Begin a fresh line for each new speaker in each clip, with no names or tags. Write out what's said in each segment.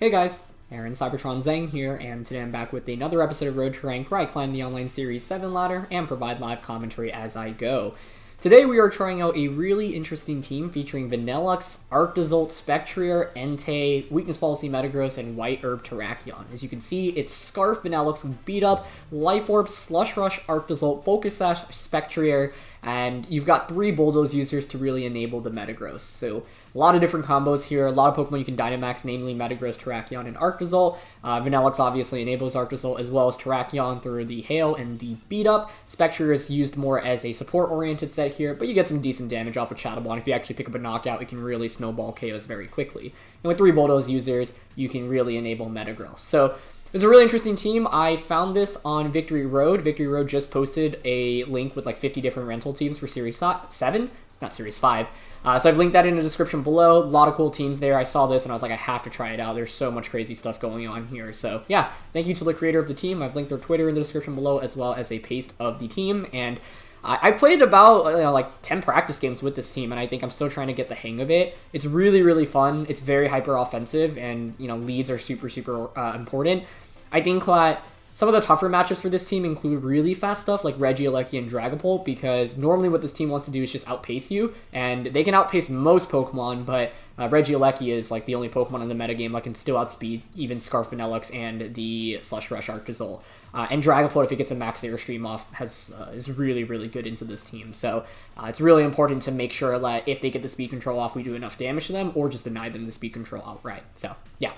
Hey guys, Aaron Cybertron Zhang here, and today I'm back with another episode of Road to Rank where I climb the online Series 7 ladder and provide live commentary as I go. Today we are trying out a really interesting team featuring Vanillux, Arctozolt, Spectrier, Entei, Weakness Policy Metagross, and White Herb Terrakion. As you can see, it's Scarf, Vanillux, Beat Up, Life Orb, Slush Rush, Arctozolt, Focus Sash, Spectrier, and you've got 3 Bulldoze users to really enable the Metagross. So a lot of different combos here, a lot of Pokemon you can Dynamax, namely Metagross, Terrakion, and Arctozolt. Vanillux obviously enables Arctozolt as well as Terrakion through the Hail and the Beat Up. Spectrier is used more as a support-oriented set here, but you get some decent damage off of Chattleball. If you actually pick up a knockout, it can really snowball KOs very quickly. And with 3 Bulldoze users, you can really enable Metagross. So it's a really interesting team. I found this on Victory Road. Victory Road just posted a link with like 50 different rental teams for Series 7. It's not Series 5. So I've linked that in the description below. A lot of cool teams there. I saw this and I was like, I have to try it out. There's so much crazy stuff going on here. So yeah, thank you to the creator of the team. I've linked their Twitter in the description below as well as a paste of the team. And I played about like 10 practice games with this team, and I think I'm still trying to get the hang of it. It's really, really fun. It's very hyper offensive, and leads are super, super important. I think that some of the tougher matchups for this team include really fast stuff like Regieleki and Dragapult, because normally what this team wants to do is just outpace you, and they can outpace most Pokemon, but Regieleki is like the only Pokemon in the metagame that can still outspeed even Scarf Vanillux and the Slush Rush Arctozolt. And Dragapult, if it gets a max Airstream off, is really, really good into this team. So it's really important to make sure that if they get the speed control off, we do enough damage to them, or just deny them the speed control outright. So yeah.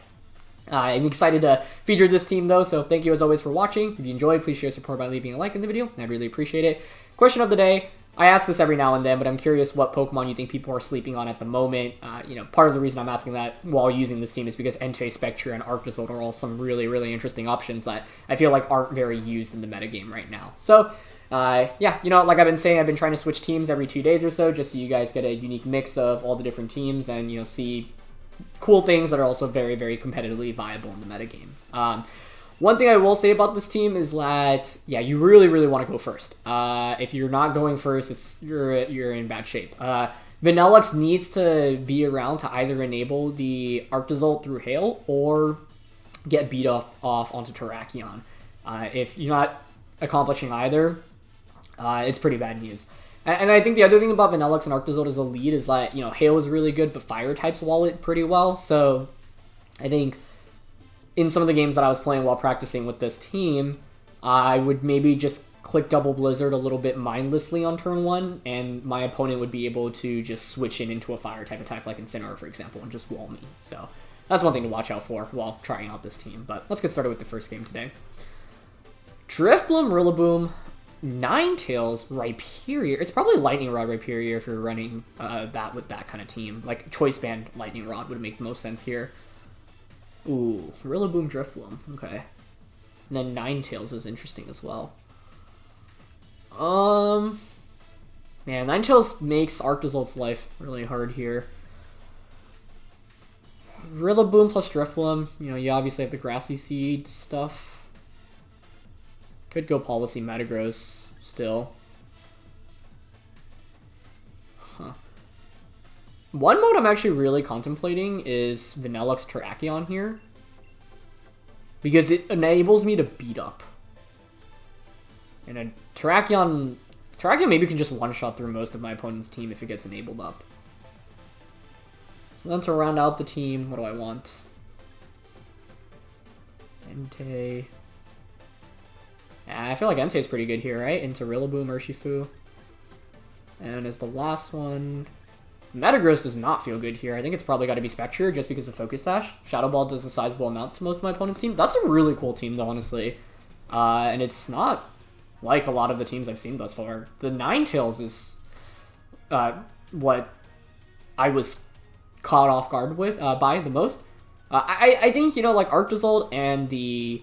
I'm excited to feature this team though, so thank you as always for watching. If you enjoyed, please share support by leaving a like in the video. I'd really appreciate it. Question of the day. I ask this every now and then, but I'm curious what Pokemon you think people are sleeping on at the moment. Part of the reason I'm asking that while using this team is because Entei, Spectrier, and Arctozolt are all some really, really interesting options that I feel like aren't very used in the metagame right now. So, yeah, like I've been saying, I've been trying to switch teams every 2 days or so, just so you guys get a unique mix of all the different teams and, see cool things that are also very, very competitively viable in the metagame. One thing I will say about this team is that, yeah, you really, really want to go first. If you're not going first, you're in bad shape. Vanillux needs to be around to either enable the Arctozolt through Hail or get beat off onto Terrakion. If you're not accomplishing either, it's pretty bad news. And I think the other thing about Vanillux and Arctozolt as a lead is that, Hail is really good, but Fire types wall it pretty well. So I think in some of the games that I was playing while practicing with this team, I would maybe just click Double Blizzard a little bit mindlessly on turn 1, and my opponent would be able to just switch into a Fire type attack like Incineroar, for example, and just wall me. So that's one thing to watch out for while trying out this team. But let's get started with the first game today. Drifblim, Rillaboom, Ninetales, Rhyperior. It's probably Lightning Rod Rhyperior if you're running that with that kind of team. Like Choice Band Lightning Rod would make the most sense here. Ooh, Rillaboom, Drifblim. Okay. And then Ninetales is interesting as well. Man, Ninetales makes Arctozolt's life really hard here. Rillaboom plus Drifblim. You obviously have the Grassy Seed stuff. Could go Policy Metagross still. Huh. One mode I'm actually really contemplating is Vanillux Terrakion here, because it enables me to beat up. And a Terrakion maybe can just one-shot through most of my opponent's team if it gets enabled up. So then to round out the team, what do I want? Entei. I feel like Entei's pretty good here, right? Into Rillaboom, Urshifu. And as the last one, Metagross does not feel good here. I think it's probably got to be Spectrier just because of Focus Sash. Shadow Ball does a sizable amount to most of my opponent's team. That's a really cool team, though, honestly. And it's not like a lot of the teams I've seen thus far. The Ninetales is what I was caught off guard with by the most. I think, like Arctozolt and the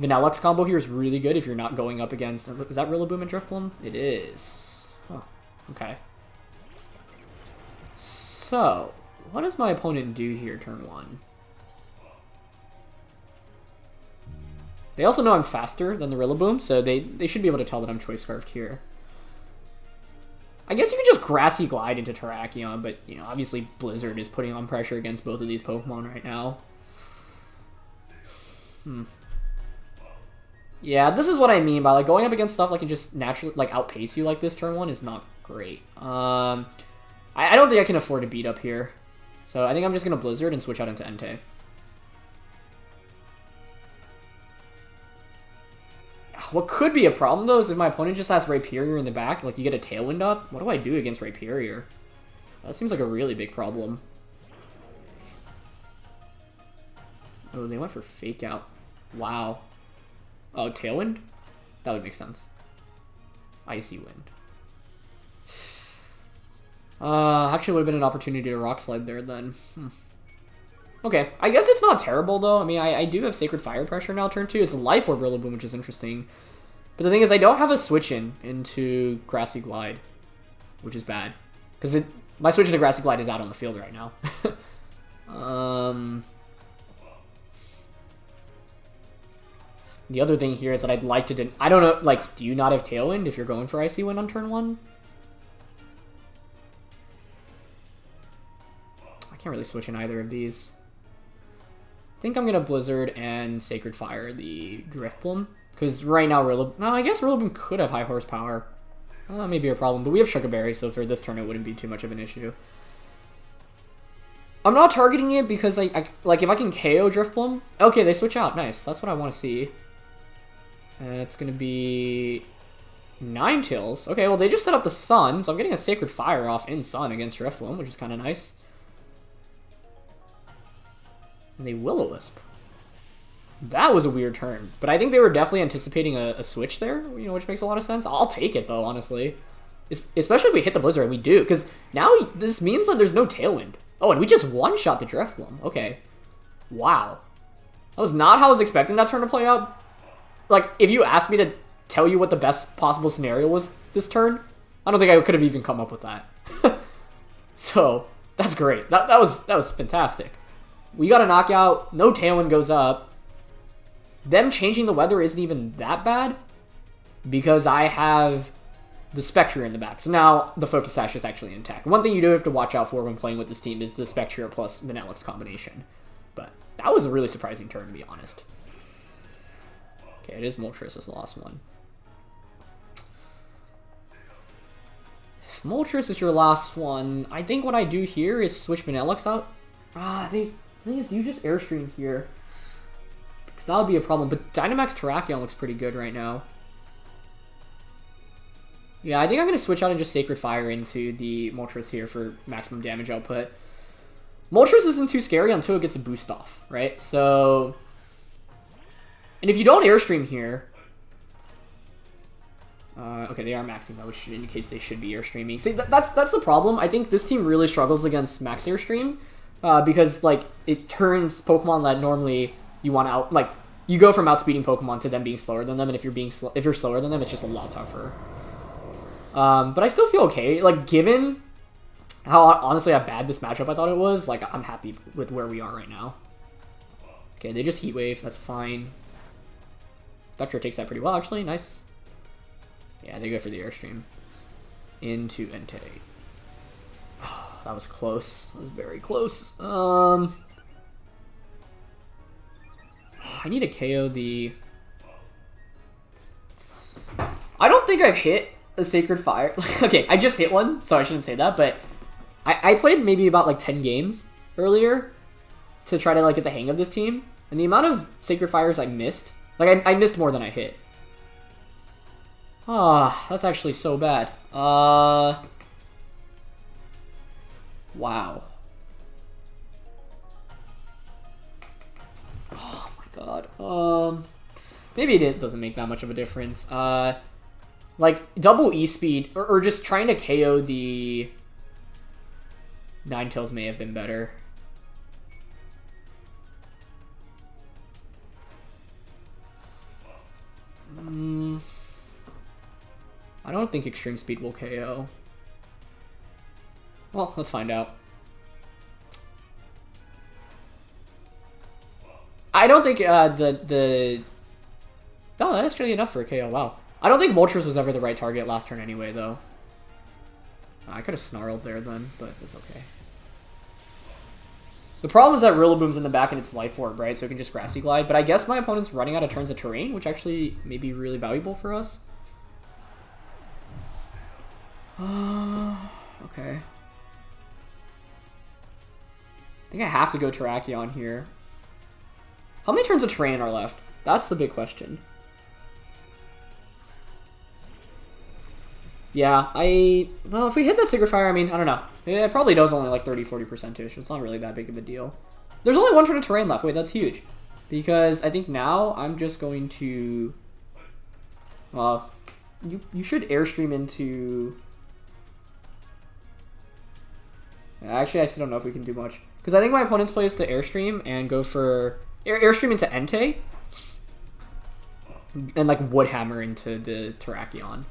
Vanillux combo here is really good if you're not going up against... Is that Rillaboom and Drifblim? It is. Oh, okay. So, what does my opponent do here turn 1? They also know I'm faster than the Rillaboom, so they should be able to tell that I'm Choice Scarfed here. I guess you could just Grassy Glide into Terrakion, but, obviously Blizzard is putting on pressure against both of these Pokemon right now. Yeah, this is what I mean by like going up against stuff like can just naturally like outpace you like this turn 1 is not great. I don't think I can afford to beat up here. So I think I'm just going to Blizzard and switch out into Entei. What could be a problem, though, is if my opponent just has Rhyperior in the back, like you get a Tailwind up, what do I do against Rhyperior? That seems like a really big problem. Oh, they went for Fake Out. Wow. Oh, Tailwind? That would make sense. Icy Wind. Actually would have been an opportunity to Rock Slide there then. Okay, I guess it's not terrible though. I mean, I do have Sacred Fire Pressure now turn 2. It's Life Orb Rillaboom, which is interesting. But the thing is, I don't have a switch into Grassy Glide, which is bad. Because my switch into Grassy Glide is out on the field right now. The other thing here is that I'd like to... I don't know, like, do you not have Tailwind if you're going for Icy Wind on turn 1? I can't really switch in either of these. I think I'm going to Blizzard and Sacred Fire the Drifblim. Because right now, no, I guess Rillaboom could have high horsepower. Maybe a problem, but we have Sugar Berry, so for this turn it wouldn't be too much of an issue. I'm not targeting it because, like, if I can KO Drifblim... Okay, they switch out. Nice. That's what I want to see. It's going to be... Ninetales. Okay, well, they just set up the Sun, so I'm getting a Sacred Fire off in Sun against Drifblim, which is kind of nice. And they Will-O-Wisp. That was a weird turn, but I think they were definitely anticipating a switch there, you know, which makes a lot of sense. I'll take it, though, honestly. Especially if we hit the Blizzard, and we do, because now this means that there's no Tailwind. Oh, and we just one-shot the Drifblim. Okay. Wow. That was not how I was expecting that turn to play out. Like, if you asked me to tell you what the best possible scenario was this turn, I don't think I could have even come up with that. So, that's great. That was fantastic. We got a knockout, no Tailwind goes up. Them changing the weather isn't even that bad because I have the Spectrier in the back. So now the Focus Sash is actually intact. One thing you do have to watch out for when playing with this team is the Spectrier plus Vanillix combination. But that was a really surprising turn, to be honest. Okay, it is Moltres as the last one. If Moltres is your last one, I think what I do here is switch Vanillix out. The thing is, do you just Airstream here? Because that would be a problem. But Dynamax Terrakion looks pretty good right now. Yeah, I think I'm going to switch out and just Sacred Fire into the Moltres here for maximum damage output. Moltres isn't too scary until it gets a boost off, right? So... And if you don't Airstream here... okay, they are maxing though, which indicates they should be Airstreaming. See, that's the problem. I think this team really struggles against max Airstream. Because, like, it turns Pokemon that normally you want to out... Like, you go from outspeeding Pokemon to them being slower than them, and if you're slower than them, it's just a lot tougher. But I still feel okay. Like, given how, honestly, how bad this matchup I thought it was, like, I'm happy with where we are right now. Okay, they just Heat Wave. That's fine. Spectre takes that pretty well, actually. Nice. Yeah, they go for the Airstream. Into Entei. Oh, that was close. That was very close. I need to KO the... I don't think I've hit a Sacred Fire. Okay, I just hit one, so I shouldn't say that, but I played maybe about like 10 games earlier to try to like get the hang of this team, and the amount of Sacred Fires I missed, like I missed more than I hit. Ah, that's actually so bad. Wow. Oh my god. Maybe it doesn't make that much of a difference. Like, double E-Speed, or just trying to KO the Ninetales may have been better. I don't think Extreme Speed will KO. Well, let's find out. I don't think no, that's really enough for a KO. Wow. I don't think Moltres was ever the right target last turn anyway, though. I could have snarled there then, but it's okay. The problem is that Rillaboom's in the back and it's Life Orb, right? So it can just Grassy Glide. But I guess my opponent's running out of turns of terrain, which actually may be really valuable for us. Okay. I think I have to go Terrakion here. How many turns of terrain are left? That's the big question. Yeah, well, if we hit that Sacred Fire, I mean, I don't know. It probably does only like 30-40%-ish. It's not really that big of a deal. There's only one turn of terrain left. Wait, that's huge. Because I think now I'm just going to... Well, you should Airstream into... Actually, I still don't know if we can do much. Because I think my opponent's play is to Airstream and go for... Airstream into Entei. And like Woodhammer into the Terrakion.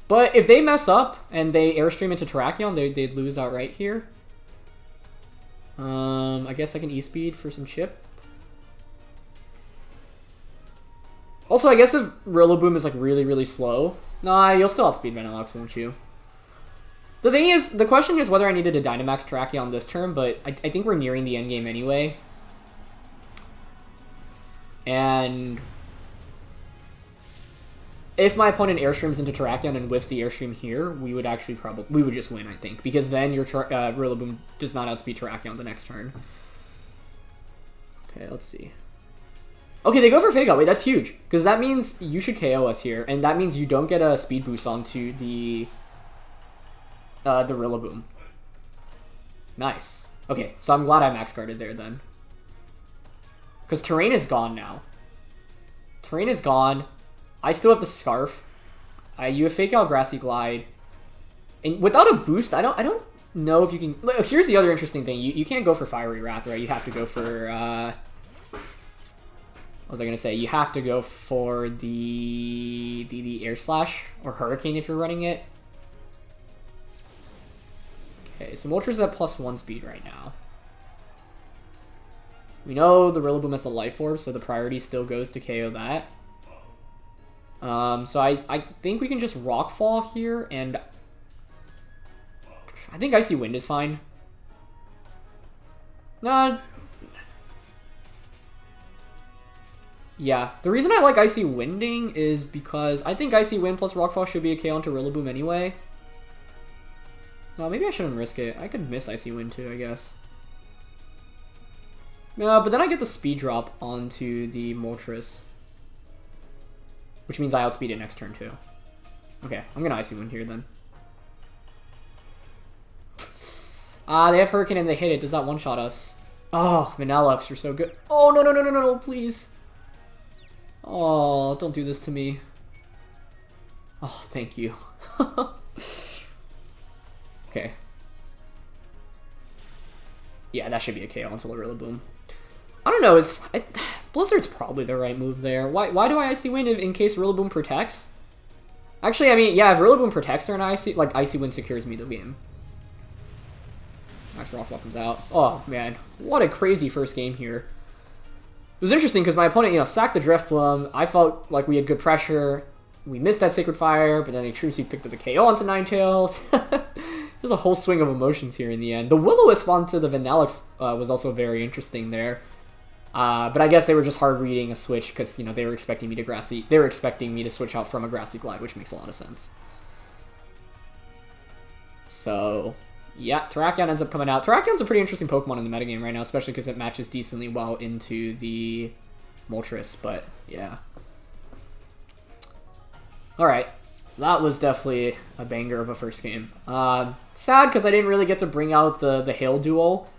But if they mess up and they Airstream into Terrakion, they'd lose outright here. I guess I can E-Speed for some chip. Also, I guess if Rillaboom is like really slow, nah, you'll still outspeed Vanilluxe, won't you? The thing is, the question is whether I needed to Dynamax Terrakion this turn, but I think we're nearing the end game anyway. And if my opponent Airstreams into Terrakion and whiffs the Airstream here, we would actually we would just win, I think, because then your Rillaboom does not outspeed Terrakion the next turn. Okay, let's see. Okay, they go for Fake Out. Wait, that's huge, because that means you should KO us here, and that means you don't get a speed boost onto the Rillaboom. Nice. Okay, so I'm glad I max guarded there then. Because terrain is gone now. Terrain is gone. I still have the Scarf. You have Fake Out, Grassy Glide. And without a boost, I don't know if you can... Here's the other interesting thing. You can't go for Fiery Wrath, right? You have to go for... what was I going to say? You have to go for the Air Slash or Hurricane if you're running it. Okay, so Moltres is at +1 speed right now. We know the Rillaboom has the Life Orb, so the priority still goes to KO that. So I think we can just Rockfall here, and I think Icy Wind is fine. Nah. Yeah, the reason I like Icy Winding is because I think Icy Wind plus Rockfall should be a KO onto Rillaboom anyway. No, maybe I shouldn't risk it. I could miss Icy Wind too, I guess. But then I get the speed drop onto the Moltres, which means I outspeed it next turn too. Okay, I'm gonna Icy Wind here then. They have Hurricane and they hit it. Does that one-shot us? Oh, Vanilluxe, you're so good. Oh, no, please. Oh, don't do this to me. Oh, thank you. Okay. Yeah, that should be a KO onto the Rillaboom. I don't know, Blizzard's probably the right move there. Why do I Icy Wind in case Rillaboom protects? Actually, I mean, yeah, if Rillaboom protects her and Icy Wind secures me the game. Max Rockfall comes out. Oh, man. What a crazy first game here. It was interesting because my opponent, sacked the Drifblim. I felt like we had good pressure. We missed that Sacred Fire, but then the Extreme Speed picked up the KO onto Ninetales. There's a whole swing of emotions here in the end. The Will-O-Wisp onto the Vanilluxe was also very interesting there. But I guess they were just hard reading a switch because, they were expecting me to switch out from a Grassy Glide, which makes a lot of sense. So, yeah, Terrakion ends up coming out. Terrakion's a pretty interesting Pokemon in the metagame right now, especially because it matches decently well into the Moltres, but yeah. Alright, that was definitely a banger of a first game. Sad because I didn't really get to bring out the Hail Duel,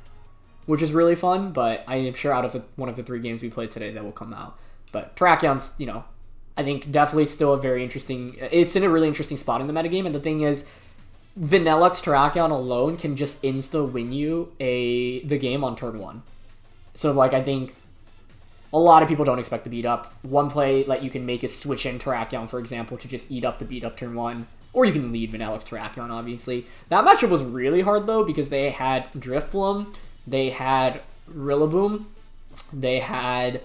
which is really fun, but I am sure out of one of the 3 games we played today that will come out. But Terrakion's, I think definitely still a very interesting... It's in a really interesting spot in the metagame, and the thing is, Vanilluxe Terrakion alone can just insta-win you the game on turn 1. So, I think a lot of people don't expect the beat up. One play that you can make is switch in Terrakion, for example, to just eat up the beat up turn 1. Or you can lead Vanilluxe Terrakion, obviously. That matchup was really hard, though, because they had Drifblim, they had Rillaboom, they had...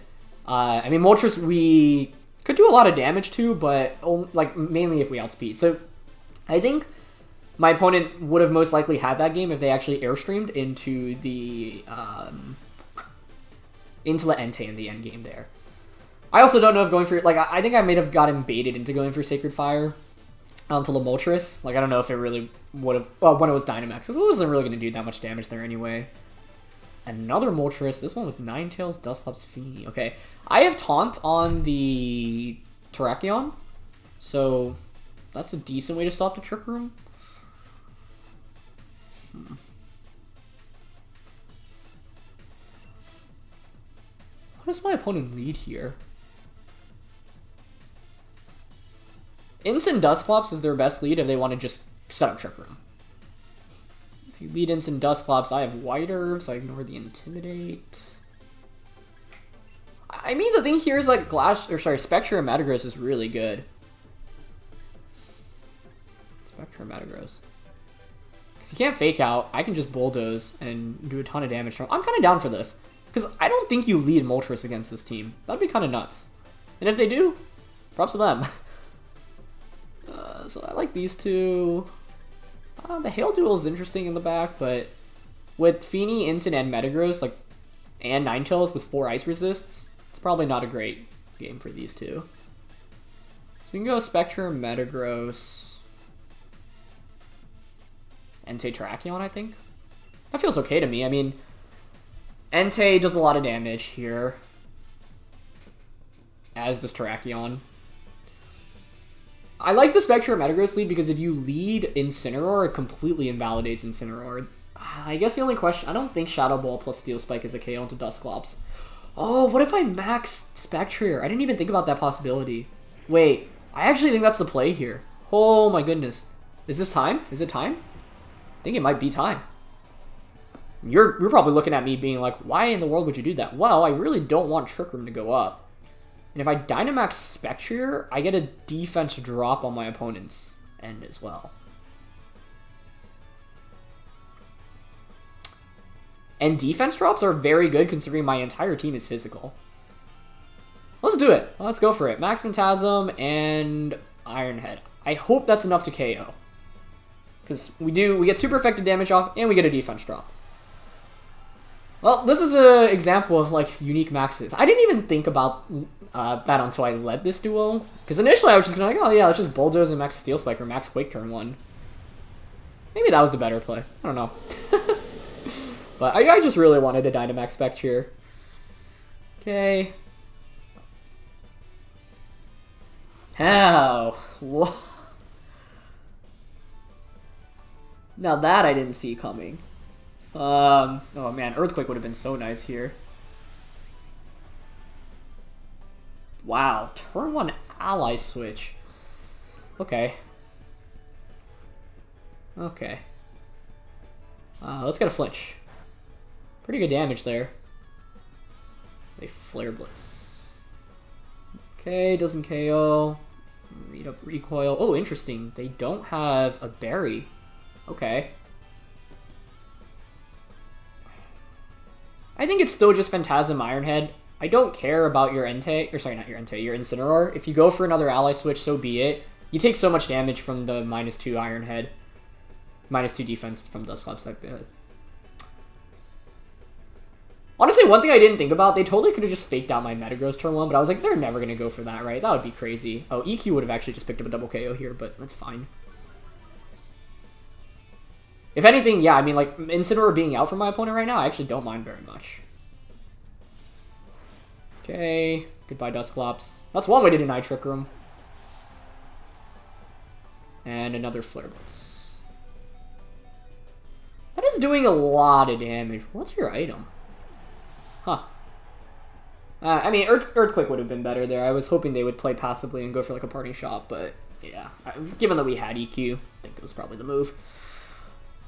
Moltres, we Could do a lot of damage too, but like mainly if we outspeed. So I think my opponent would have most likely had that game if they actually airstreamed into the Entei in the end game there. I also don't know if going for, like, I think I may have gotten baited into going for Sacred Fire onto Moltres. Like, I don't know if it really would have, well, when it was Dynamax, it wasn't really going to do that much damage there anyway. Another Moltres, this one with Ninetales, Dusclops, Fini. Okay, I have Taunt on the Terrakion, so that's a decent way to stop the Trick Room. What does my opponent lead here? Instant Dusclops is their best lead if they want to just set up Trick Room. If you lead Instant Dusclops, I have White Herb, so I ignore the Intimidate. I mean, the thing here is like Spectrier and Metagross is really good. Spectrier and Metagross. Because you can't Fake Out, I can just Bulldoze and do a ton of damage. I'm kind of down for this. Because I don't think you lead Moltres against this team. That'd be kind of nuts. And if they do, props to them. So I like these two. The Hail Duel is interesting in the back, but with Fini, Incin, and Metagross, like, and Ninetales with 4 Ice Resists, it's probably not a great game for these two. So we can go Spectre, Metagross, Entei, Terrakion, I think. That feels okay to me. I mean, Entei does a lot of damage here, as does Terrakion. I like the Spectre Metagross lead because if you lead Incineroar, it completely invalidates Incineroar. I guess the only question, I don't think Shadow Ball plus Steel Spike is a KO into Dusclops. Oh, what if I max Spectrier? I didn't even think about that possibility. Wait, I actually think that's the play here. Oh my goodness. Is this time? Is it time? I think it might be time. You're probably looking at me being like, why in the world would you do that? Well, I really don't want Trick Room to go up. And if I Dynamax Spectrier, I get a defense drop on my opponent's end as well. And defense drops are very good considering my entire team is physical. Let's do it. Let's go for it. Max Phantasm and Iron Head. I hope that's enough to KO. Because we get super effective damage off and we get a defense drop. Well, this is an example of, like, unique maxes. I didn't even think about that until I led this duo. Because initially I was just gonna like, oh yeah, let's just Bulldoze and max Steel Spike or max Quake turn 1. Maybe that was the better play. I don't know. But I just really wanted to Dynamax Spectrier. Okay. How? What? Now that I didn't see coming. Oh man, Earthquake would have been so nice here. Wow, turn 1 ally switch. Okay. Okay. Let's get a flinch. Pretty good damage there. A Flare Blitz. Okay, doesn't KO. Read up Recoil. Oh, interesting. They don't have a berry. Okay. I think it's still just Phantasm Ironhead. I don't care about your Entei, or sorry, not your Entei, your Incineroar. If you go for another ally switch, so be it. You take so much damage from the -2 Ironhead. -2 defense from Dusclops. Honestly, one thing I didn't think about, they totally could have just faked out my Metagross turn 1, but I was like, they're never going to go for that, right? That would be crazy. Oh, EQ would have actually just picked up a double KO here, but that's fine. If anything, yeah, I mean, like, Incineroar being out for my opponent right now, I actually don't mind very much. Okay, goodbye Dusclops. That's one way to deny Trick Room. And another Flare Blitz. That is doing a lot of damage. What's your item? Huh. I mean, Earthquake would have been better there. I was hoping they would play passively and go for, like, a parting shot, but, yeah. Given that we had EQ, I think it was probably the move.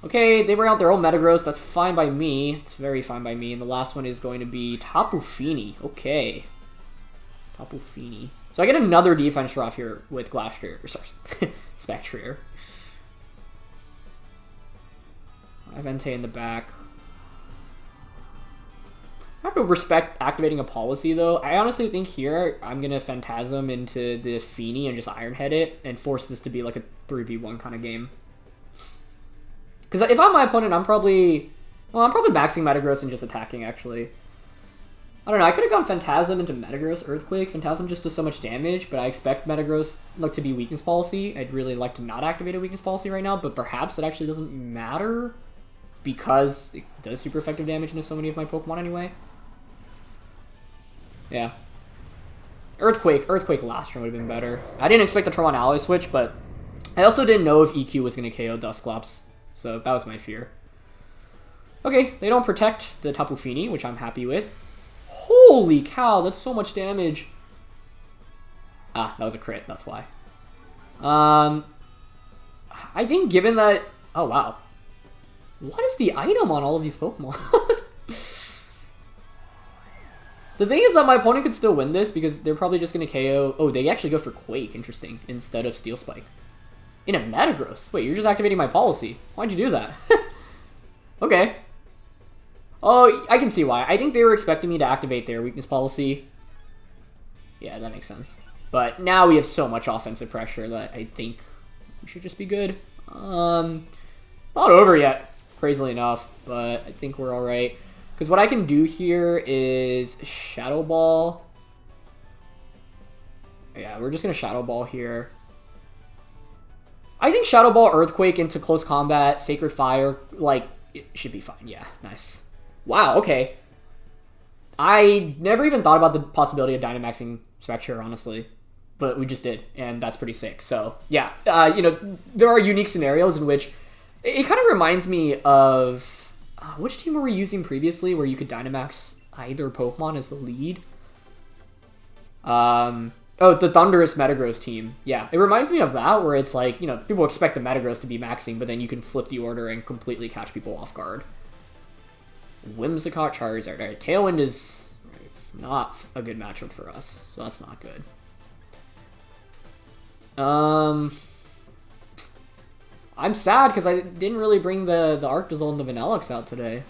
Okay, they bring out their own Metagross. That's fine by me. It's very fine by me. And the last one is going to be Tapu Fini. Okay. Tapu Fini. So I get another defense drop here with Glastrier. Or sorry, Spectrier. I have Entei in the back. I have to respect activating a policy, though. I honestly think here I'm going to Phantasm into the Fini and just Iron Head it and force this to be like a 3v1 kind of game. Because if I'm my opponent, I'm probably maxing Metagross and just attacking, actually. I don't know, I could have gone Phantasm into Metagross, Earthquake. Phantasm just does so much damage, but I expect Metagross to be weakness policy. I'd really like to not activate a weakness policy right now, but perhaps it actually doesn't matter because it does super effective damage into so many of my Pokemon anyway. Yeah. Earthquake last turn would have been better. I didn't expect the turn on Alloy Switch, but I also didn't know if EQ was going to KO Dusclops, so that was my fear. Okay, they don't protect the Tapu Fini, which I'm happy with. Holy cow, that's so much damage. Ah, that was a crit, that's why. I think given that... Oh, wow. What is the item on all of these Pokemon? The thing is that my opponent could still win this because they're probably just going to KO... Oh, they actually go for Quake, interesting, instead of Steel Spike. In a Metagross. Wait, you're just activating my policy. Why'd you do that? Okay. Oh, I can see why. I think they were expecting me to activate their weakness policy. Yeah, that makes sense. But now we have so much offensive pressure that I think we should just be good. It's not over yet, crazily enough, but I think we're alright. Because what I can do here is Shadow Ball. Yeah, we're just going to Shadow Ball here. I think Shadow Ball, Earthquake into close combat, Sacred Fire, like, it should be fine. Yeah, nice. Wow, okay. I never even thought about the possibility of Dynamaxing Spectrier, honestly. But we just did, and that's pretty sick. So, yeah, you know, there are unique scenarios in which... It kind of reminds me of... which team were we using previously where you could Dynamax either Pokemon as the lead? Oh, the Thunderous Metagross team. Yeah, it reminds me of that, where it's like, you know, people expect the Metagross to be maxing, but then you can flip the order and completely catch people off guard. Whimsicott, Charizard. Alright, Tailwind is not a good matchup for us, so that's not good. I'm sad because I didn't really bring the Arctozolt and the Vanillix out today.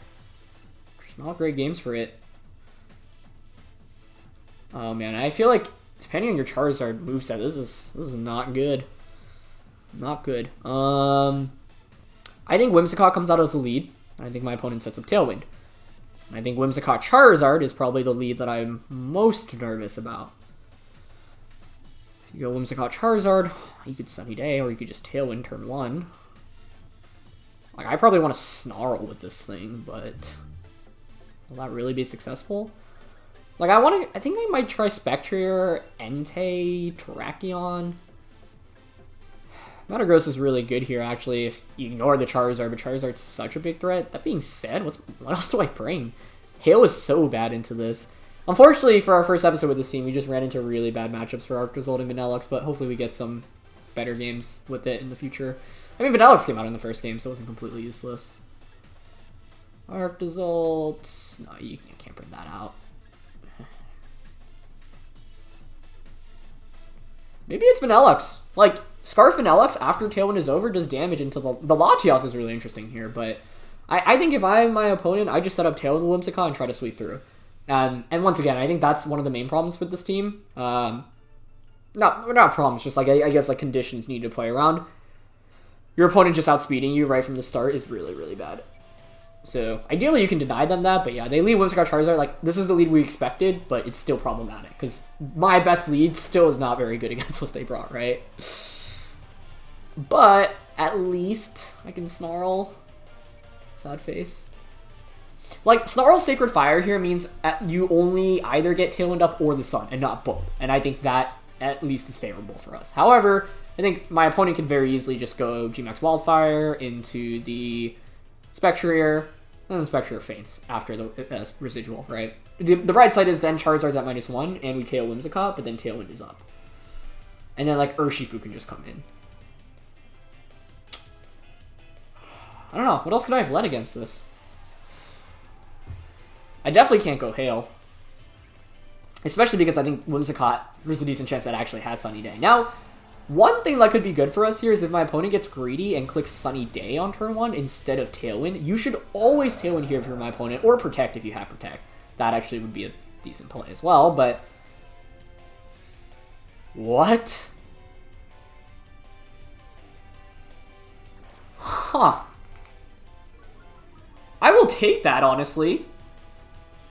There's not great games for it. Oh man, I feel like depending on your Charizard moveset, this is not good. Not good. I think Whimsicott comes out as the lead. I think my opponent sets up Tailwind. I think Whimsicott Charizard is probably the lead that I'm most nervous about. If you go Whimsicott Charizard, you could Sunny Day, or you could just Tailwind turn 1. Like, I probably want to Snarl with this thing, but will that really be successful? Like, I think I might try Spectrier, Entei, Terrakion. Metagross is really good here, actually, if you ignore the Charizard, but Charizard's such a big threat. That being said, what else do I bring? Hail is so bad into this. Unfortunately, for our first episode with this team, we just ran into really bad matchups for Arctozolt and Vanillix, but hopefully we get some better games with it in the future. I mean, Vanillix came out in the first game, so it wasn't completely useless. Arctozolt... No, you can't bring that out. Maybe it's Vanillix. Like, Scarf Vanillix, after Tailwind is over, does damage into the Latias is really interesting here, but I think if I'm my opponent, I just set up Tailwind Whimsicott and try to sweep through. And once again, I think that's one of the main problems with this team. Not problems, just like, I guess like conditions need to play around. Your opponent just outspeeding you right from the start is really, really bad. So, ideally you can deny them that, but yeah, they lead Whimsicott Charizard. Like, this is the lead we expected, but it's still problematic, because my best lead still is not very good against what they brought, right? But, at least, I can Snarl. Sad face. Like, Snarl Sacred Fire here means you only either get Tailwind up or the Sun, and not both. And I think that, at least, is favorable for us. However, I think my opponent can very easily just go G-Max Wildfire into the Spectrier, and then Spectrier faints after the residual, right? The bright side is then Charizard's at -1, and we KO Whimsicott, but then Tailwind is up. And then, like, Urshifu can just come in. I don't know. What else could I have led against this? I definitely can't go Hail. Especially because I think Whimsicott, there's a decent chance that actually has Sunny Day. Now, one thing that could be good for us here is if my opponent gets greedy and clicks Sunny Day on turn 1 instead of Tailwind. You should always Tailwind here if you're my opponent, or Protect if you have Protect. that actually would be a decent play as well, but... What? Huh. I will take that, honestly.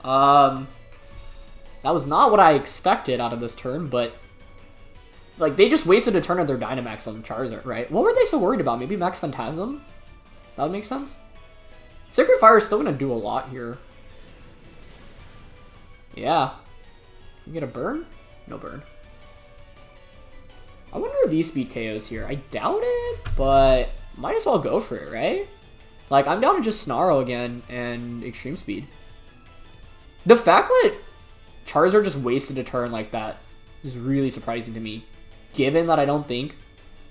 That was not what I expected out of this turn, but... Like, they just wasted a turn of their Dynamax on Charizard, right? What were they so worried about? Maybe Max Phantasm? That would make sense. Sacred Fire is still going to do a lot here. Yeah. You get a burn? No burn. I wonder if V-Speed KOs here. I doubt it, but might as well go for it, right? Like, I'm down to just Snarl again and Extreme Speed. The fact that Charizard just wasted a turn like that is really surprising to me, given that I don't think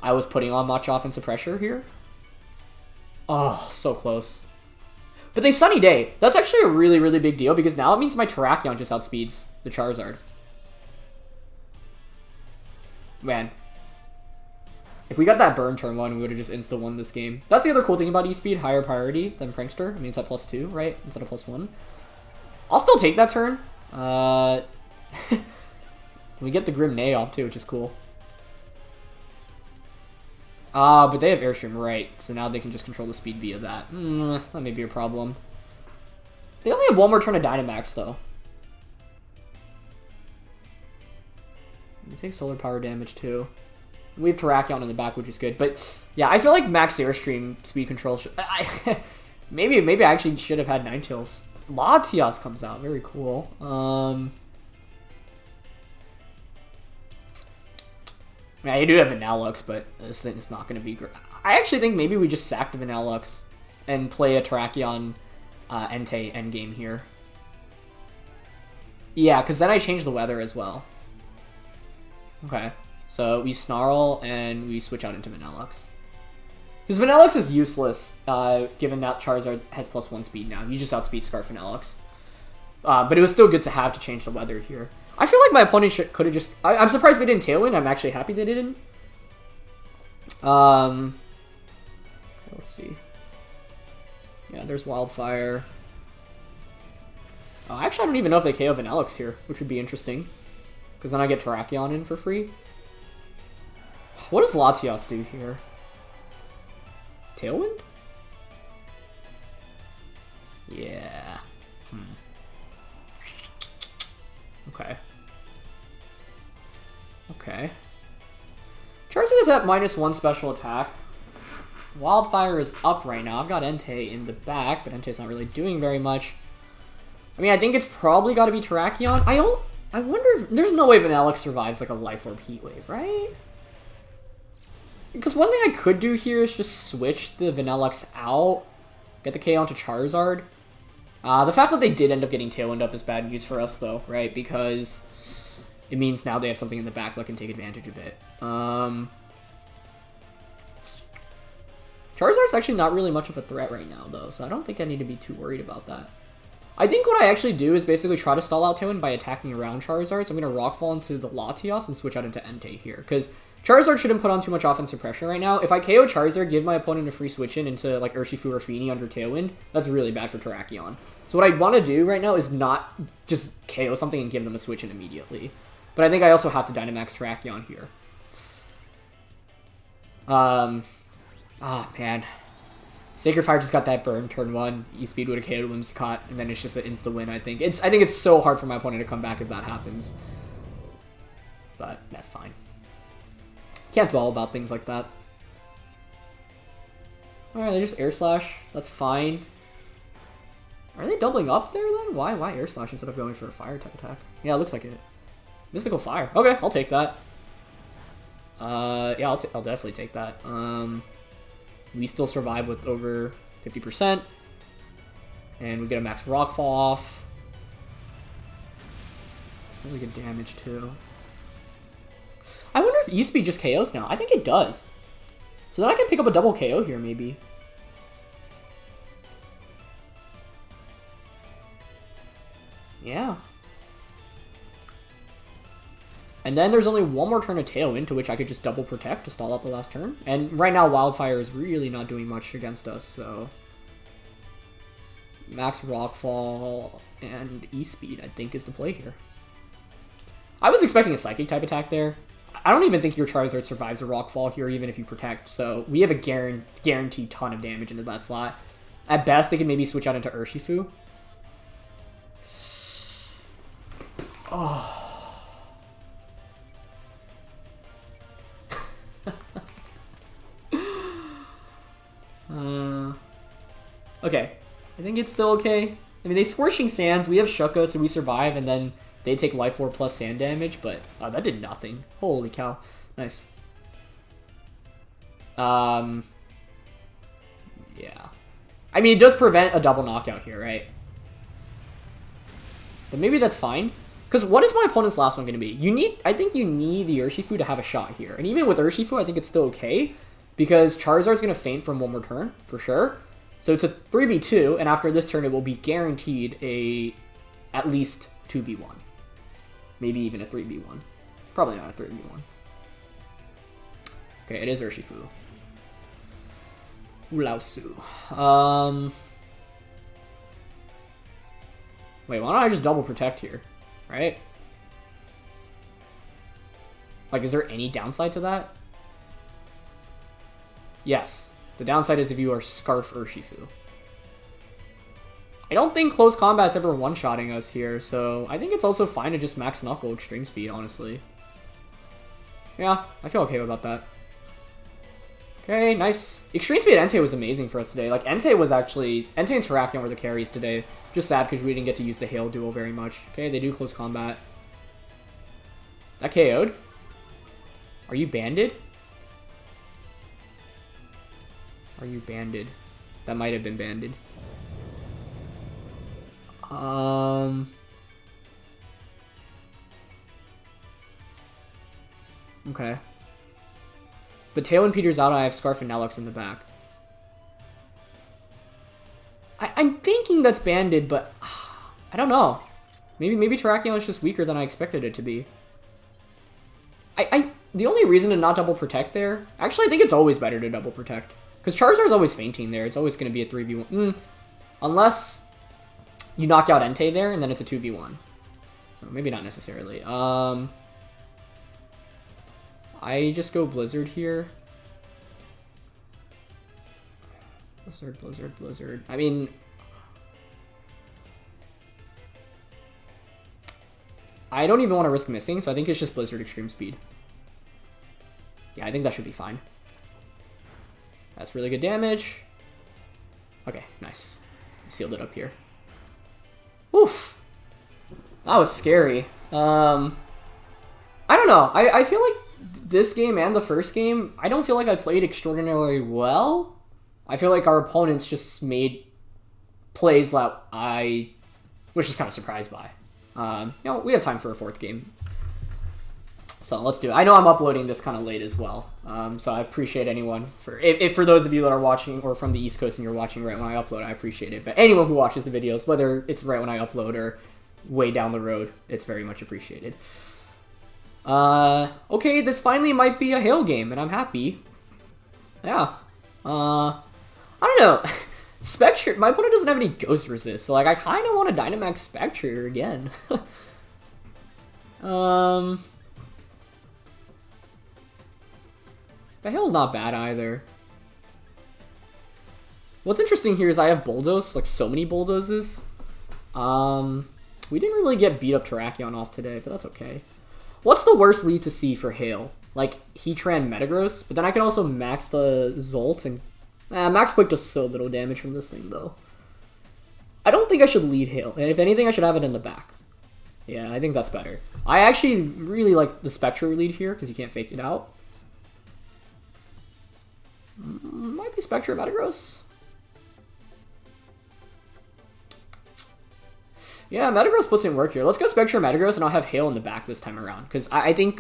I was putting on much offensive pressure here. Oh, so close. But they Sunny Day. That's actually a really, really big deal, because now it means my Terrakion just outspeeds the Charizard. Man. If we got that burn turn one, we would have just insta-won this game. That's the other cool thing about E-Speed, higher priority than Prankster. I mean, it's at +2, right? Instead of +1. I'll still take that turn. We get the Grim Neigh off too, which is cool. But they have Airstream, right? So now they can just control the speed via that. That may be a problem. They only have one more turn of Dynamax, though. They take solar power damage too. We have Terrakion in the back, which is good. But yeah, I feel like max Airstream speed control should... maybe I actually should have had Ninetales. Latias comes out. Very cool. Yeah, you do have Vanillux, but this thing is not going to be great. I actually think maybe we just sack the Vanillux and play a Terrakion Entei endgame here. Yeah, because then I change the weather as well. Okay, so we Snarl and we switch out into Vanillux. Because Vanillux is useless, given that Charizard has +1 speed now. You just outspeed Scarf Vanillux. But it was still good to have to change the weather here. I feel like my opponent could have just... I'm surprised they didn't Tailwind. I'm actually happy they didn't. Let's see. Yeah, there's Wildfire. Oh, actually, I don't even know if they KO Vanillux here, which would be interesting. Because then I get Terrakion in for free. What does Latias do here? Tailwind? Yeah. Okay. Okay. Charizard is at -1 special attack. Wildfire is up right now. I've got Entei in the back, but Entei's not really doing very much. I mean, I think it's probably got to be Terrakion. I wonder if... There's no way Vanillux survives like a Life Orb Heat Wave, right? Because one thing I could do here is just switch the Vanillux out, get the KO onto Charizard. The fact that they did end up getting Tailwind up is bad news for us, though, right? Because it means now they have something in the back that can take advantage of it. Charizard's actually not really much of a threat right now, though, so I don't think I need to be too worried about that. I think what I actually do is basically try to stall out Tailwind by attacking around Charizard, so I'm going to Rockfall into the Latias and switch out into Entei here, because Charizard shouldn't put on too much offensive pressure right now. If I KO Charizard, give my opponent a free switch in into like Urshifu or Fini under Tailwind, that's really bad for Terrakion. So what I want to do right now is not just KO something and give them a switch in immediately. But I think I also have to Dynamax Terrakion here. Man. Sacred Fire just got that burn turn 1. E-Speed would have KO'd Whimsicott, and then it's just an insta-win, I think. I think it's so hard for my opponent to come back if that happens. But that's fine. Can't dwell about things like that. Alright, they just Air Slash. That's fine. Are they doubling up there then? Why Air Slash instead of going for a fire type attack? Yeah, it looks like it. Mystical Fire. Okay, I'll take that. Yeah, I'll definitely take that. We still survive with over 50%. And we get a max Rockfall off. It's really good damage too. I wonder if E-Speed just KOs now. I think it does. So then I can pick up a double KO here, maybe. Yeah. And then there's only one more turn of Tailwind, to which I could just double protect to stall out the last turn. And right now, Wildfire is really not doing much against us, so... Max Rockfall. and E-Speed, I think, is the play here. I was expecting a Psychic type attack there. I don't even think your Charizard survives a Rock Fall here, even if you protect. So we have a guaranteed ton of damage into that slot. At best, they can maybe switch out into Urshifu. Oh. Okay. I think it's still okay. I mean, they Scorching Sands, we have Shucka, so we survive, and then they take Life Orb plus sand damage, but that did nothing. Holy cow. Nice. Yeah. I mean, it does prevent a double knockout here, right? But maybe that's fine. Because what is my opponent's last one going to be? I think you need the Urshifu to have a shot here. And even with Urshifu, I think it's still okay. Because Charizard's going to faint from one more turn, for sure. So it's a 3v2, and after this turn, it will be guaranteed at least 2v1. Maybe even a 3v1. Probably not a 3v1. Okay, it is Urshifu. Ulausu. Wait, why don't I just double protect here? Right? Like, is there any downside to that? Yes. The downside is if you are Scarf Urshifu. I don't think close combat's ever one-shotting us here, so I think it's also fine to just max Knuckle Extreme Speed, honestly. Yeah, I feel okay about that. Okay, nice. Extreme Speed Entei was amazing for us today. Like, Entei and Terrakion were the carries today. Just sad because we didn't get to use the Hail Duel very much. Okay, they do close combat. That KO'd? Are you banded? Are you banded? That might have been banded. Okay. But Tailwind Peter's out, I have Scarf and Nalux in the back. I'm thinking that's banded, but I don't know. Maybe Terrakion is just weaker than I expected it to be. The only reason to not double protect there, actually I think it's always better to double protect. Because Charizard's always fainting there. It's always going to be a 3v1. Unless you knock out Entei there, and then it's a 2v1. So maybe not necessarily. I just go Blizzard here. Blizzard, Blizzard, Blizzard. I mean... I don't even want to risk missing, so I think it's just Blizzard Extreme Speed. Yeah, I think that should be fine. That's really good damage. Okay, nice. Sealed it up here. Oof. That was scary. I don't know. I feel like this game and the first game, I don't feel like I played extraordinarily well. I feel like our opponents just made plays that I was just kind of surprised by. You know, we have time for a fourth game. So let's do it. I know I'm uploading this kind of late as well. So I appreciate anyone if for those of you that are watching or from the East Coast and you're watching right when I upload, I appreciate it. But anyone who watches the videos, whether it's right when I upload or way down the road, it's very much appreciated. Okay, this finally might be a Hail game, and I'm happy. Yeah. I don't know. Spectrier, my opponent doesn't have any Ghost Resist, so like I kind of want to Dynamax Spectrier again. The Hail's not bad either. What's interesting here is I have Bulldoze, like so many Bulldozes. We didn't really get beat up Terrakion off today, but that's okay. What's the worst lead to see for Hail? Like Heatran Metagross, but then I can also max the Zolt and Max Quick does so little damage from this thing though. I don't think I should lead Hail, and if anything I should have it in the back. Yeah, I think that's better. I actually really like the Spectrier lead here because you can't fake it out. Might be Spectrier Metagross. Yeah, Metagross puts in work here. Let's go Spectrier Metagross, and I'll have Hail in the back this time around. Because I think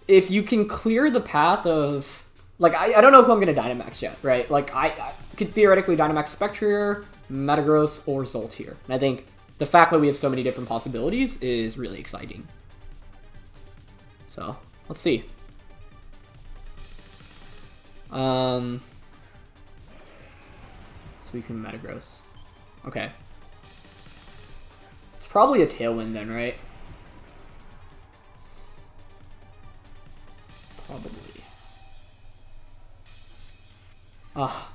if you can clear the path of... Like, I don't know who I'm going to Dynamax yet, right? Like, I could theoretically Dynamax Spectrier, Metagross, or Zolt here. And I think the fact that we have so many different possibilities is really exciting. So, let's see. Suicune Metagross. Okay. probably a Tailwind then, right? Probably. Ah,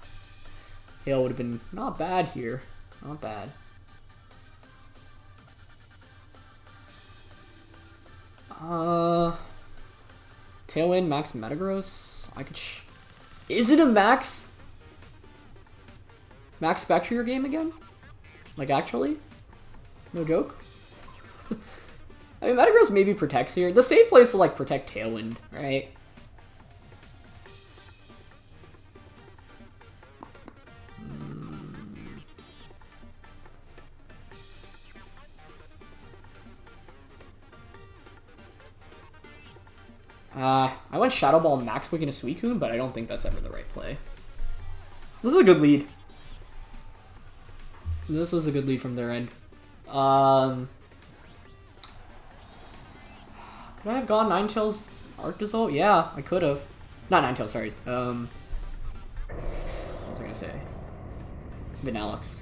Hail would have been not bad here. Not bad. Tailwind, Max Metagross. I could. Is it a Max Spectrier game again? Like actually? No joke. I mean, Metagross maybe protects here. The safe place to like protect Tailwind, right? I went Shadow Ball Max Quick into Suicune, but I don't think that's ever the right play. This is a good lead. This was a good lead from their end. Could I have gone Ninetales Arctozolt? Yeah, I could have. Not Ninetales, sorry. What was I gonna say? Vanillux.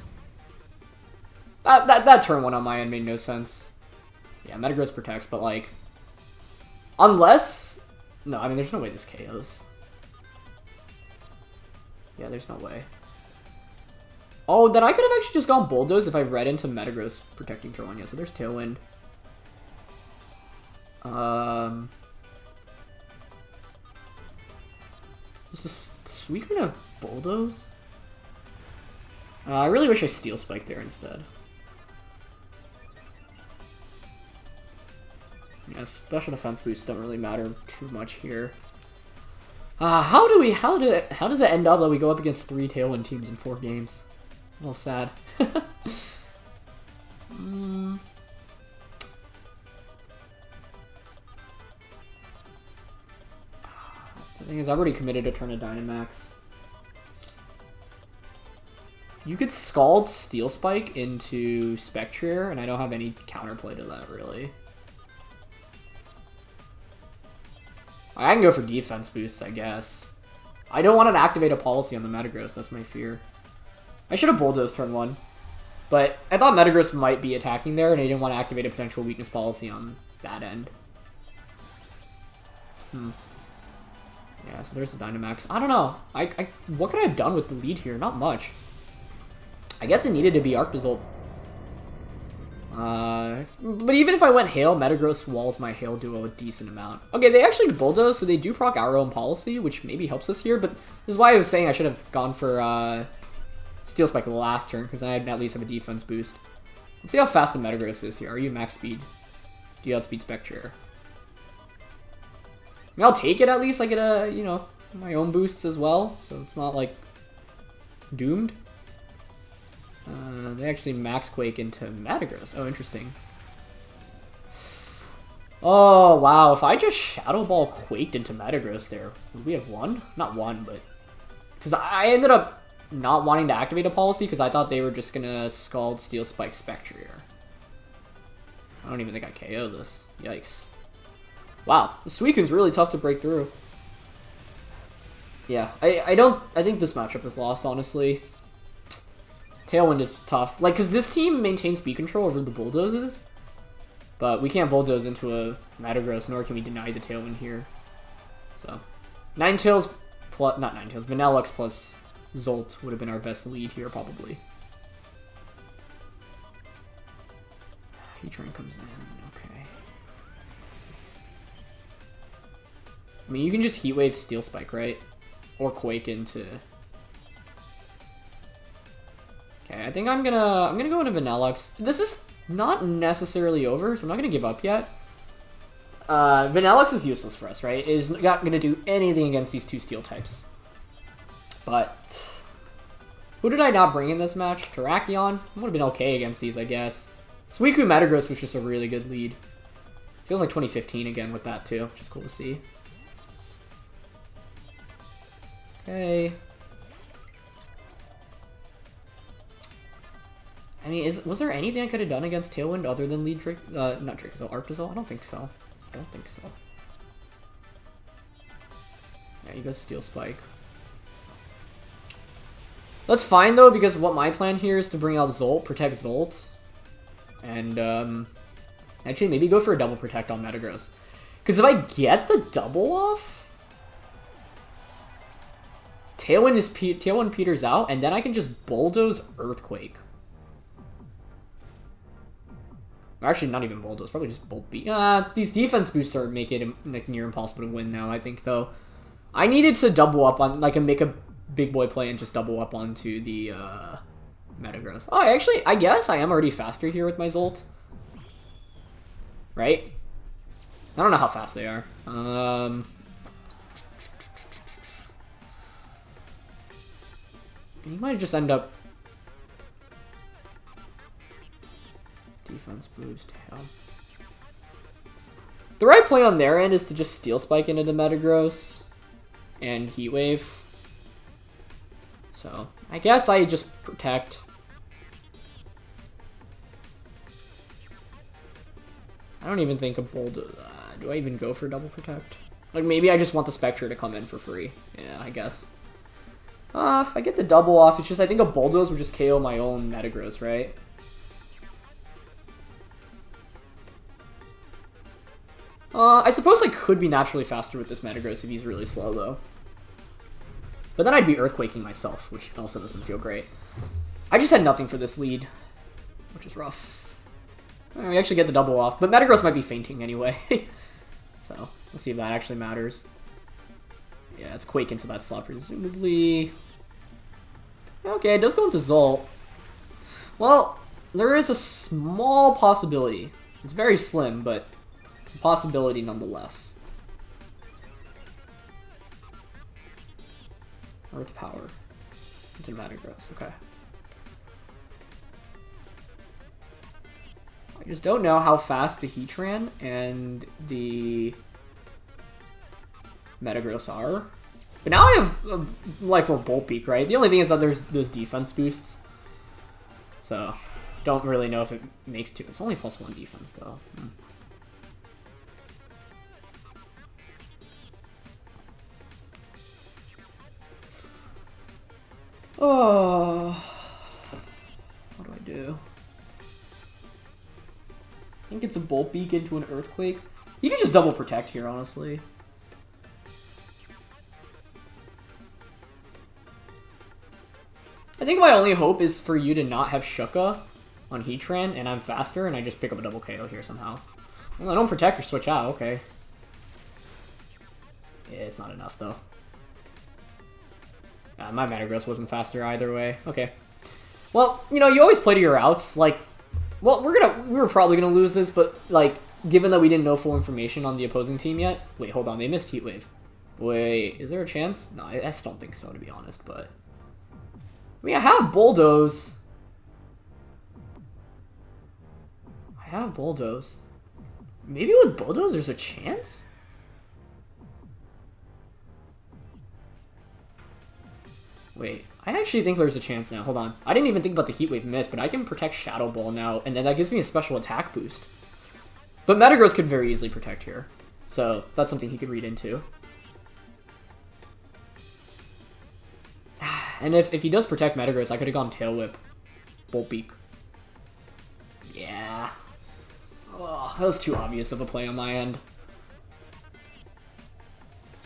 That turn one on my end made no sense. Yeah, Metagross protects, but like... Unless... No, I mean, there's no way this KOs. Yeah, there's no way. Oh, then I could have actually just gone Bulldoze if I read into Metagross protecting turn one. Yeah, so there's Tailwind. Does Suicune have Bulldoze? I really wish I Steel Spike there instead. Yeah, special defense boosts don't really matter too much here. How does it end up that we go up against 3 Tailwind teams in 4 games? A little sad. The thing is, I've already committed a turn of Dynamax. You could Scald Steel Spike into Spectrier, and I don't have any counterplay to that, really. I can go for defense boosts, I guess. I don't want to activate a policy on the Metagross, that's my fear. I should have Bulldozed turn 1. But I thought Metagross might be attacking there, and I didn't want to activate a potential weakness policy on that end. Yeah, so there's the Dynamax. I don't know. What could I have done with the lead here? Not much. I guess it needed to be Arctozolt. But even if I went Hail, Metagross walls my Hail duo a decent amount. Okay, they actually Bulldoze, so they do proc our own policy, which maybe helps us here, but this is why I was saying I should have gone for Steel Spike the last turn, because then I'd at least have a defense boost. Let's see how fast the Metagross is here. Are you max speed? Do you outspeed Spectrier? I mean, I'll take it at least. I get a, you know, my own boosts as well, so it's not like doomed. They actually max Quake into Metagross. Oh, interesting. Oh, wow. If I just Shadow Ball Quaked into Metagross there, would we have won? Not won, but... Because I ended up not wanting to activate a policy because I thought they were just going to Scald Steel Spike Spectrier. I don't even think I KO this. Yikes. Wow. The Suicune's really tough to break through. Yeah, I think this matchup is lost, honestly. Tailwind is tough. Like, because this team maintains speed control over the Bulldozes, but we can't Bulldoze into a Metagross, nor can we deny the Tailwind here. So, Ninetales plus... Not Ninetales, Vanillux plus Zolt would have been our best lead here, probably. Heatran comes in, okay. I mean, you can just Heat Wave Steel Spike, right? Or Quake into... Okay, I think I'm gonna go into Vanillux. This is not necessarily over, so I'm not gonna give up yet. Vanillux is useless for us, right? It is not gonna do anything against these 2 steel types. But who did I not bring in this match? Terrakion would have been okay against these, I guess. Suicune Metagross was just a really good lead. Feels like 2015 again with that too, which is cool to see. Okay. I mean, was there anything I could have done against Tailwind other than lead Drake? Not Drake, so Arctozolt? I don't think so. I don't think so. Yeah, he goes Steel Spike. That's fine though, because what my plan here is to bring out Zolt, protect Zolt, And actually maybe go for a double protect on Metagross. Because if I get the double off, Tailwind peters out, and then I can just Bulldoze Earthquake. Actually, not even Bulldoze, probably just Bolt Beat. These defense boosts are make it like near impossible to win now, I think, though. I needed to double up on, like, make a big boy play and just double up onto the Metagross. Oh, actually, I guess I am already faster here with my Zolt. Right? I don't know how fast they are. He might just end up... Defense boost, hell. The right play on their end is to just Steel Spike into the Metagross and Heat Wave. So, I guess I just protect. I don't even think a Bulldoze... do I even go for double protect? Like, maybe I just want the Spectrier to come in for free. Yeah, I guess. If I get the double off, it's just I think a Bulldoze would just KO my own Metagross, right? I suppose I could be naturally faster with this Metagross if he's really slow, though. But then I'd be Earthquaking myself, which also doesn't feel great. I just had nothing for this lead, which is rough. We actually get the double off, but Metagross might be fainting anyway. So, we'll see if that actually matters. Yeah, it's Quake into that slot, presumably. Okay, it does go into Zolt. Well, there is a small possibility. It's very slim, but it's a possibility nonetheless. Earth Power into Metagross, okay. I just don't know how fast the Heatran and the Metagross are. But now I have a Life Orb Bolt Peak, right? The only thing is that there's those defense boosts. So, don't really know if it makes two. It's only +1 defense, though. Oh, what do I do? I think it's a Bolt Beak into an Earthquake. You can just double protect here, honestly. I think my only hope is for you to not have Shuka on Heatran, and I'm faster, and I just pick up a double KO here somehow. Well, I don't protect or switch out, okay. Yeah, it's not enough, though. My Metagross wasn't faster either way. Okay. Well, you know, you always play to your outs. Like, well, we were probably gonna lose this, but like, given that we didn't know full information on the opposing team yet. Wait, hold on, they missed Heat Wave. Wait, is there a chance? No, I just don't think so, to be honest. But I mean, I have Bulldoze. Maybe with Bulldoze, there's a chance. Wait, I actually think there's a chance now. Hold on. I didn't even think about the Heat Wave miss, but I can protect Shadow Ball now, and then that gives me a special attack boost. But Metagross could very easily protect here. So, that's something he could read into. And if he does protect Metagross, I could have gone Tail Whip. Bolt Beak. Yeah. Oh, that was too obvious of a play on my end.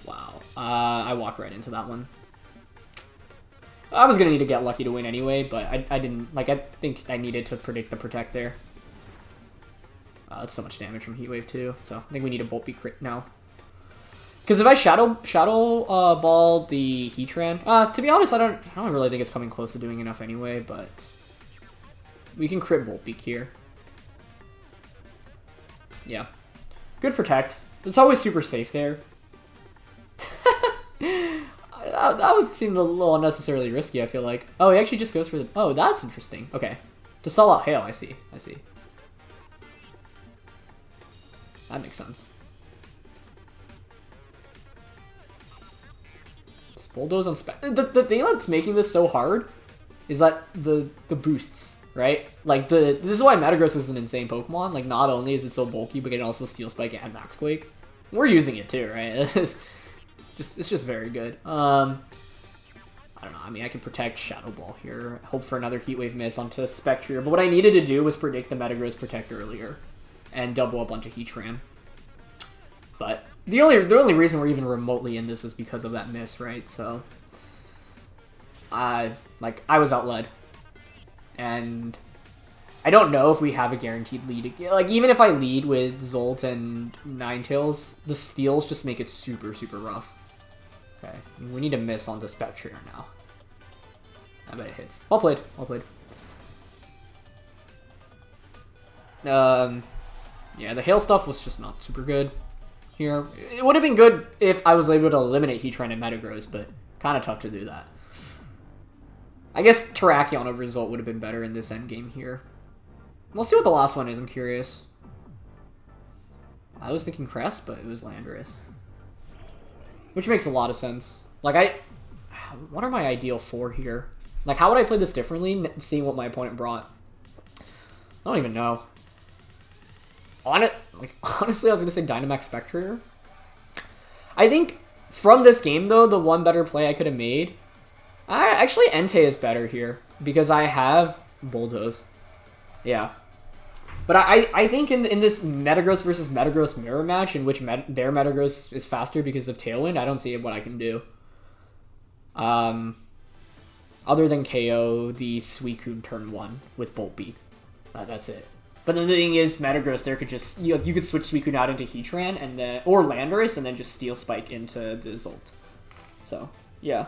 Wow. I walked right into that one. I was going to need to get lucky to win anyway, but I didn't, like, I think I needed to predict the protect there. That's so much damage from Heat Wave too, so I think we need a Bolt Beak crit now. Because if I Shadow Ball the Heatran, to be honest, I don't really think it's coming close to doing enough anyway, but we can crit Bolt Beak here. Yeah. Good protect. It's always super safe there. That would seem a little unnecessarily risky, I feel like. Oh, he actually just goes for the... Oh, that's interesting. Okay. To stall out Hail, I see. That makes sense. It's Bulldoze on Spec... The thing that's making this so hard is that the boosts, right? Like, this is why Metagross is an insane Pokemon. Like, not only is it so bulky, but it can also Steel Spike and Max Quake. We're using it too, right? It's just very good. I I don't know. I mean, I can protect Shadow Ball here. Hope for another Heat Wave miss onto Spectrier. But what I needed to do was predict the Metagross Protect earlier. And double up onto Heatran. But the only reason we're even remotely in this is because of that miss, right? So, I was outled. And I don't know if we have a guaranteed lead. Like, even if I lead with Zolt and Ninetales, the steals just make it super, super rough. Okay, we need to miss onto Spectrier now. I bet it hits. Well played, well played. Yeah, the hail stuff was just not super good here. It would have been good if I was able to eliminate Heatran and Metagross, but kind of tough to do that. I guess Terrakion over Zolt would have been better in this endgame here. Let's see what the last one is, I'm curious. I was thinking Crest, but it was Landorus. Which makes a lot of sense. Like, what are my ideal 4 here? Like, how would I play this differently, seeing what my opponent brought? I don't even know. Honestly, I was going to say Dynamax Spectrier. I think from this game, though, the one better play I could have made... actually, Entei is better here, because I have Bulldoze. Yeah. But I think in this Metagross versus Metagross mirror match, in which their Metagross is faster because of Tailwind, I don't see what I can do. Other than KO the Suicune turn 1 with Bolt Beak. That's it. But then the thing is, Metagross there could just... You could switch Suicune out into Heatran, and then, or Landorus, and then just Steel Spike into the Zolt. So, yeah.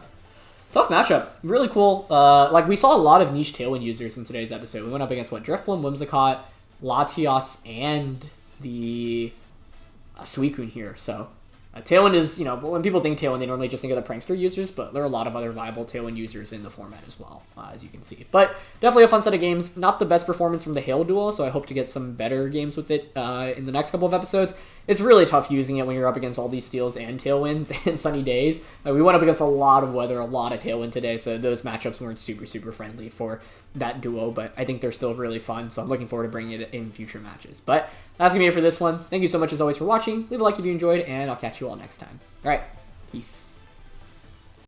Tough matchup. Really cool. Like, we saw a lot of niche Tailwind users in today's episode. We went up against, what, Drifblim, Whimsicott, Latias, and the Suicune here. So, Tailwind is, you know, when people think Tailwind, they normally just think of the Prankster users, but there are a lot of other viable Tailwind users in the format as well, as you can see. But definitely a fun set of games. Not the best performance from the Hail Duel, so I hope to get some better games with it in the next couple of episodes. It's really tough using it when you're up against all these Steals and Tailwinds and sunny days. We went up against a lot of weather, a lot of Tailwind today, so those matchups weren't super, super friendly for that duo, but I think they're still really fun, so I'm looking forward to bringing it in future matches. But that's going to be it for this one. Thank you so much, as always, for watching. Leave a like if you enjoyed, and I'll catch you all next time. All right, peace.